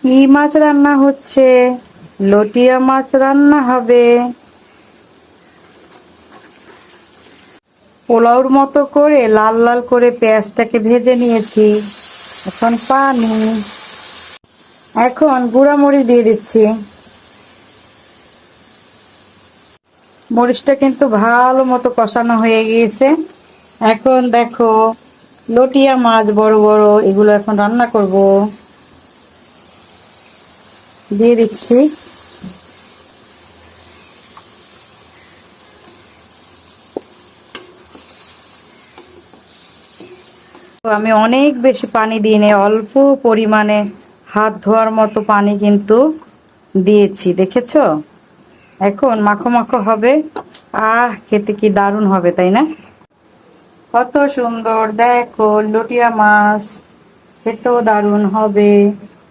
কি মাছ রান্না হচ্ছে? লটিয়া মাছ রান্না হবে। পোলাওর মতো করে লাল লাল করে পেঁয়াজটাকে ভেজে নিয়েছি। এখন পানি, এখন গুঁড়া মরিচ দিয়ে দিচ্ছি। মরিচটা কিন্তু ভালো মতো কষানো হয়ে গিয়েছে। এখন দেখো, লটিয়া মাছ বড় বড় এগুলো এখন রান্না করব। দিয়ে দিচ্ছি। আমি অনেক বেশি পানি দিইনি, অল্প পরিমাণে হাত ধোয়ার মতো পানি কিন্তু দিয়েছি, দেখেছো? এখন মাখো মাখো হবে। খেতে কি দারুণ হবে, তাই না? কত সুন্দর, দেখো লটিয়া মাছ, খেতেও দারুণ হবে।